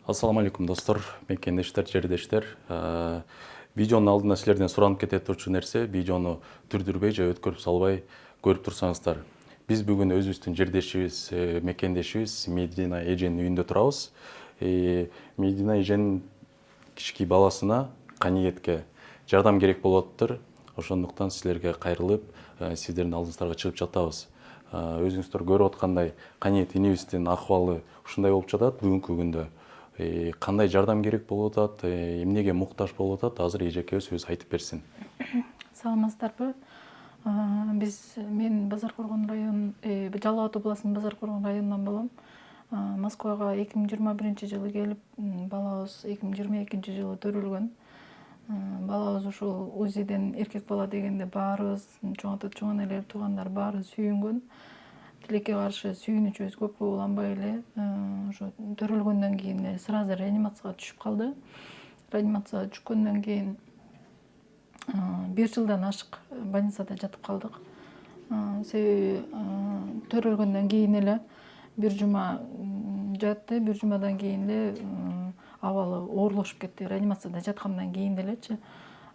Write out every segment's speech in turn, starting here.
Ассаламу алейкум достор, мекендештер, жердештер. Видеонун алдында силерден суранып кете турчу нерсе, видеону түрдүрбөй же өткөрүп салбай көрүп турсаңыздар. Биз бүгүн өзүбүздүн жердешибиз, мекендешибиз Медина эженин үйүндө турабыз. Медина эженин кички баласына, Каниетке жардам керек болуп атыптыр. Ошондуктан силерге кайрылып, сиздердин алдыңыздарга чыгып жатабыз. Өзүңүздөр көрүп аткандай, Каниет инибиздин акыбалы ушундай болуп жатат бүгүнкү күндө. Кандай жардам керек болуп атат, эмнеге муктаж болуп атат, азыр эжекебиз өзү айтып берсин. Саламатсыздарбы? Мен Базар Коргон район, Жалал Абад областынын Базар Коргон районунан болом. Москвага 2021-жылы келип, балабыз 2022-жылы төрөлгөн. Балабыз ушул УЗИден эркек бала дегенде баарыбыз, чоң энелер, туугандар баары сүйүнгөн. Тилекке каршы сүйүнүчүбүз көп уланбай эле ошо төрөлгөндөн кийин сразу реанимацияга түшүп калды. Реанимацияга түшкөндөн кийин 1 жылдан ашык больницада жатып калдык. Себеби төрөлгөндөн кийин эле 1 жума жатты. 1 жумадан кийин эле абалы оорлошуп кетти. Реанимацияда жаткандан кийин элечи.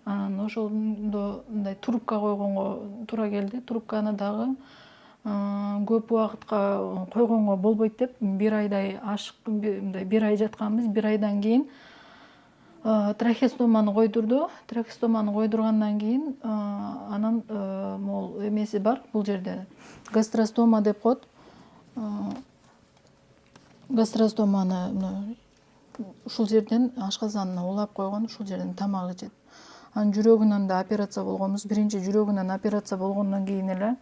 Анан ошондо мындай трубка койгонго туура келди. Трубканы дагы көп убакытка койгонго болбойт деп 1 айдай ашык, мындай 1 ай жатканбыз. 1 айдан кийин трахеостоманы койдурду. Трахеостоманы койдургандан кийин анан могул эмеси бар бул жерде. Гастростома деп коет. Гастростоманы ушул жерден ашказанына улап койгон, ушул жерден тамак ичет. Анын жүрөгүнөн да операция болгонбуз. Биринчи жүрөгүнөн операция болгондон кийин эле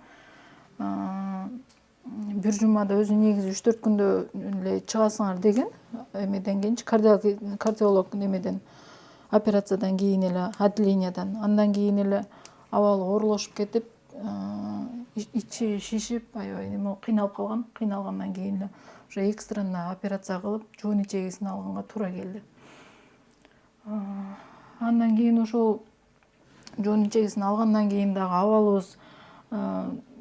1 жумада өзү негизи 3-4 күндө эле чыгасыңар деген. Эмеден кийинчи кардиолог немеден операциядан кийин эле отделениядан. Андан кийин эле абалы оорлошуп кетип, ичи шишип, аябай неме кыйналып калган. Кыйналгандан кийин эле ошо экстренно операция кылып, жоон ичегисин алганга туура келди. Андан кийин ошол жоон ичегисин алгандан кийин дагы абалыбыз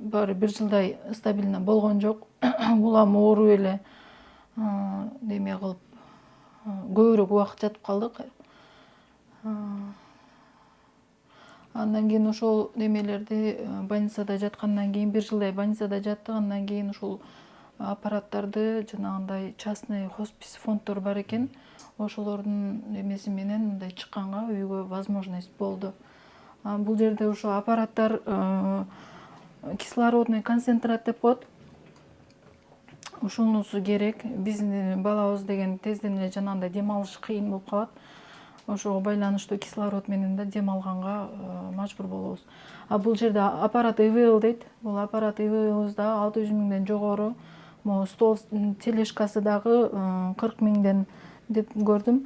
баары 1 жылдай стабильно болгон жок. Улам ооруп эле неме кылып көбүрөөк убакыт жатып калдык. Андан кийин ошол немелерди больницада жаткандан кийин 1 жылдай больницада жаттык. Андан кийин ушул аппараттарды жанагындай частный хоспис фонддор бар экен. Ошолордун эмеси менен мындай чыкканга үйгө возможность болду. Бул жерде ошо аппараттар кислородный концентрат деп коет. Ушунусу керек. Биздин балабыз деген тезден эле жанагындай дем алышы кыйын болуп калат. Ошого байланыштуу кислород менен да дем алганга мажбур болобуз. Бул жерде аппарат ИВЛ дейт. Бул аппарат ИВЛыбыз да 600 миңден жогору. Могу стол тележкасы дагы 40 миңден деп көрдүм.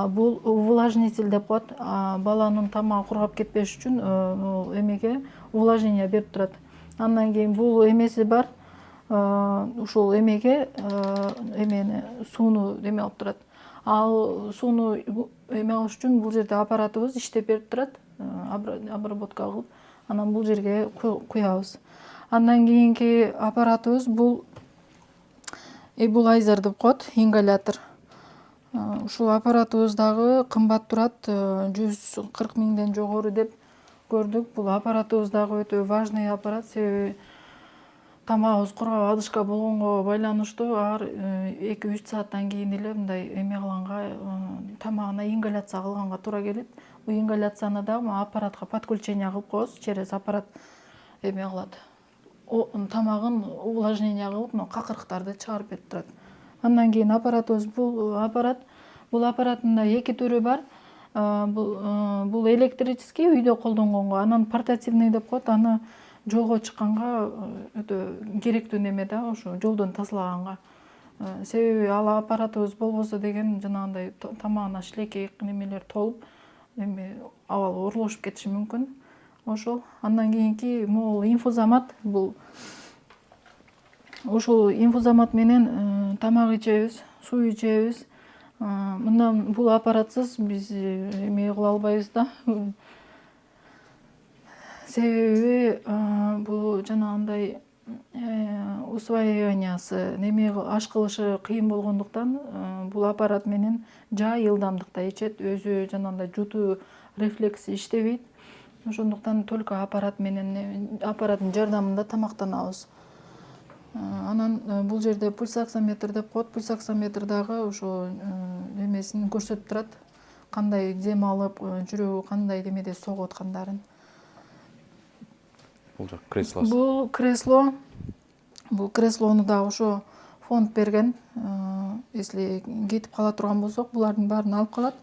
Бул увлажнитель деп коет. Баланын тамагы кургап кетпеш үчүн эмеге увлажнение берип турат. Андан кийин бул эмеси бар. Ушул эмеге эмени сууну эме алып турат. Ал сууну эме кылыш үчүн бул жерде аппаратыбыз иштеп берип турат. Обработка кылып, анан бул жерге куябыз. Андан кийинки аппаратыбыз бул эбулайзер деп коет, ингалятор. Ушул аппаратыбыз дагы кымбат турат, 140 миңден жогору деп көрдүк. Бул аппаратыбыз дагы өтө важный аппарат, себеби тамагыбыз кургап адышка болгонго байланыштуу ар 2-3 сааттан кийин эле мындай эме кылганга, тамагына ингаляция кылганга туура келет. Бул ингаляцияны дагы аппаратка подключение кылып коебуз, через аппарат эме кылат. Тамагын увлажнение кылып, какырыктарды чыгарып берип турат. Андан кийин аппаратыбыз бул аппараттын да 2 түрү бар. Бул электрический үйдө колдонгонго, анан портативный деп коет. Аны жолго чыкканга өтө керектүү неме да, ошо жолдон тазалаганга. Себеби ал аппаратыбыз болбосо деген жанагындай тамагына шилекей немелер толуп, эме абалы оорлошуп кетиши мүмкүн. Ошол. Андан кийинки могул инфузомат. Ушул инфузомат менен тамак ичебиз, суу ичебиз. Мындан бул аппаратсыз биз эме кыла албайбыз да. Себеби бул жанагындай усваиваниясы неме аш кылышы кыйын болгондуктан бул аппарат менен жай ылдамдыкта ичет, өзү жанагындай жутуу рефлекси иштебейт. Ошондуктан только аппарат менен аппараттын жардамында тамактанабыз. Анан бул жерде пульсоксометр деп коет. Пульсоксометр дагы ошо немесин көрсөтүп турат. Кандай дем алып, жүрөгү кандай демеде согуп аткандарын. Бул жак креслосы. Бул креслону дагы ошо фонд берген. Если кетип кала турган болсок, булардын баарын алып калат.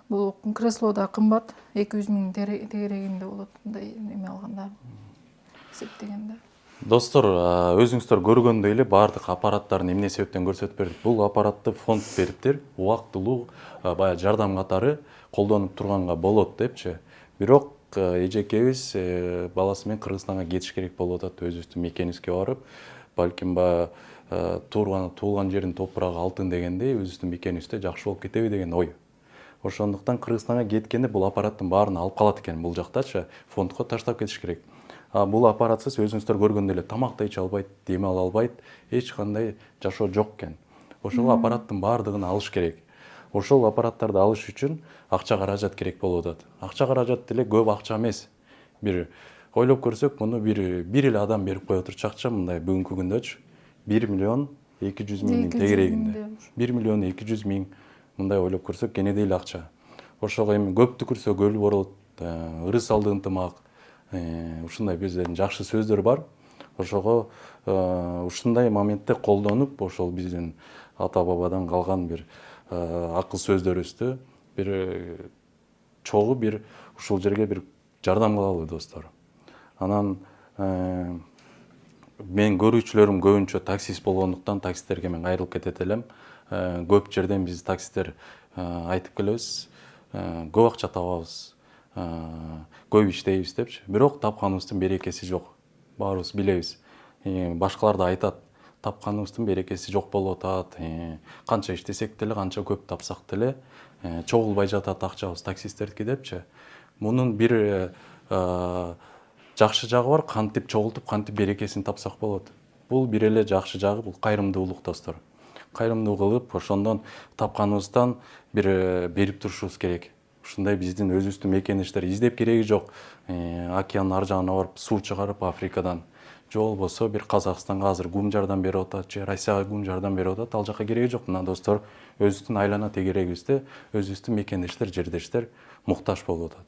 Бул кресло да кымбат, 200 000 тегерегинде болот, мындай неме алганда, эсептегенде. Достор, өзүңүздөр көргөндөй эле баардык аппараттарын эмне себептен көрсөтүп бердик. Бул аппаратты фонд бериптир, убактылуу баягы жардам катары колдонуп турганга болот депчи. Бирок эжекебиз баласы менен Кыргызстанга кетиш керек болуп атат, өзүбүздүн мекенибизге барып, балким туулган жердин топурагы алтын дегендей, өзүбүздүн мекенибизде жакшы болуп кетеби деген ой. Ошондуктан Кыргызстанга кеткенде бул аппараттын баарын алып калат экен бул жактачы, фондко таштап кетиш керек. Бул аппаратсыз өзүңүздөр көргөндөй эле тамак да иче албайт, дем ала албайт, эч кандай жашоо жок экен. Ошол аппараттын баардыгын алыш керек. Ошол аппараттарды алыш үчүн акча каражат керек болуп атат. Акча каражат деле көп акча эмес. Бир ойлоп көрсөк, муну бир эле адам берип кое турчакчы, мындай бүгүнкү күндөчү 1 200 000 тегерегинде. 1 200 000 мындай ойлоп көрсөк, кенедей эле акча. Ошого эми көп түкүрсө көл болот, ырыс алды ынтымак, ушундай биздин жакшы сөздөр бар. Ошого ушундай моментте колдонуп, ошол биздин ата бабадан калган бир акыл сөздөрүбүздү бир чогуу бир ушул жерге бир жардам кылалы достор. Анан мен көрүүчүлөрүм көбүнчө таксист болгондуктан таксисттерге мен кайрылып кетет элем. Көп жерден биз таксисттер айтып келебиз, көп акча табабыз, көп иштейбиз депчи. Бирок тапканыбыздын берекеси жок. Баарыбыз билебиз. Башкалар да айтат, тапканыбыздын берекеси жок болуп атат. Канча иштесек деле, канча көп тапсак деле, чогулбай жатат акчабыз таксисттердики депчи. Мунун бир жакшы жагы бар, кантип чогултуп, кантип берекесин тапсак болот. Бул бир эле жакшы жагы, бул кайрымдуулук достор. Кайрымдуу кылып, ошондон тапканыбыздан бир берип турушубуз керек. Ушундай биздин өзүбүздүн мекеништер издеп кереги жок. Океандын ар жагына барып суу чыгарып Африкадан, же болбосо бир Казакстанга азыр гум жардам берип атат, же Россияга гум жардам берип атат, ал жака кереги жок. Мына достор, өзүбүздүн айлана тегерегибизде өзүбүздүн мекендештер, жердештер муктаж болуп атат.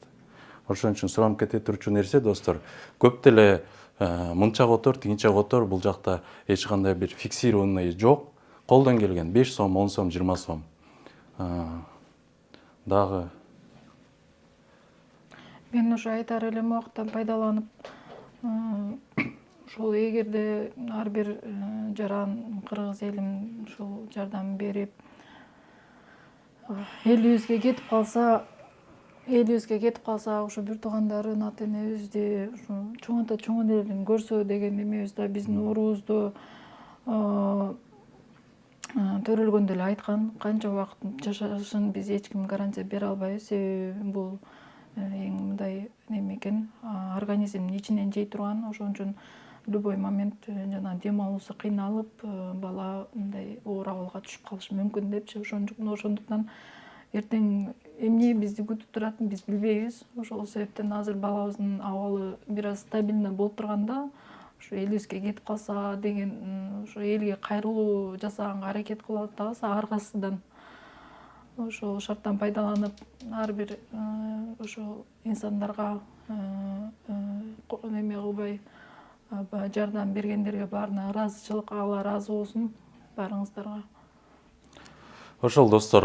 Ошон үчүн суранып кете турчу нерсе достор, көп деле мынча котор, тигинче котор, бул жакта эч кандай бир фиксированный жок. Колдон келген 5 сом, 10 сом, 20 сом. Дагы Мен ошо айтар элем убакыттан пайдаланып, ушул эгерде ар бир жаран кыргыз элим ушул жардам берип, элибизге кетип калса, ошо бир туугандарын, ата энебизди ушу чоң элдин көрсө деген эмебиз да биздин оорубузду төрөлгөндө эле айткан. Канча убакыт жашашын биз эч ким гарантия бере албайбыз. Себеби бул эң мындай неме экен, организмдин ичинен жей турган. Ошон үчүн любой момент жана дем алуусу кыйналып, бала мындай оор абалга түшүп калышы мүмкүн депчи. Ошондуктан эртең эмне бизди күтүп турат биз билбейбиз. Ошол себептен азыр балабыздын абалы бир аз стабильно болуп турганда, ушу элибизге кетип калса деген, ошо элге кайрылуу жасаганга аракет кылып атабыз ар кайсыдан. Ошол шарттан пайдаланып, ар бир ошо инсандарга неме кылбай, жардам бергендерге баарына ыраазычылык, Алла ыраазы болсун баарыңыздарга. ошол достор,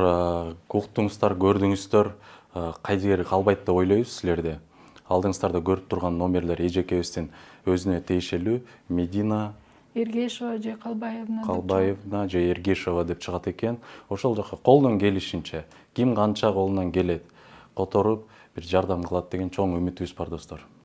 уктуңуздар, көрдүңүздөр, кайдыгер калбайт деп ойлойбуз силерде. Алдыңыздарда көрүп турган номерлер эжекебиздин өзүнө тиешелүү Медина Эргешова же Калбаевна же Эргешова деп чыгат экен. Ошол жака колдон келишинче, ким канча колунан келет, которуп бир жардам кылат деген чоң үмүтүбүз бар достор.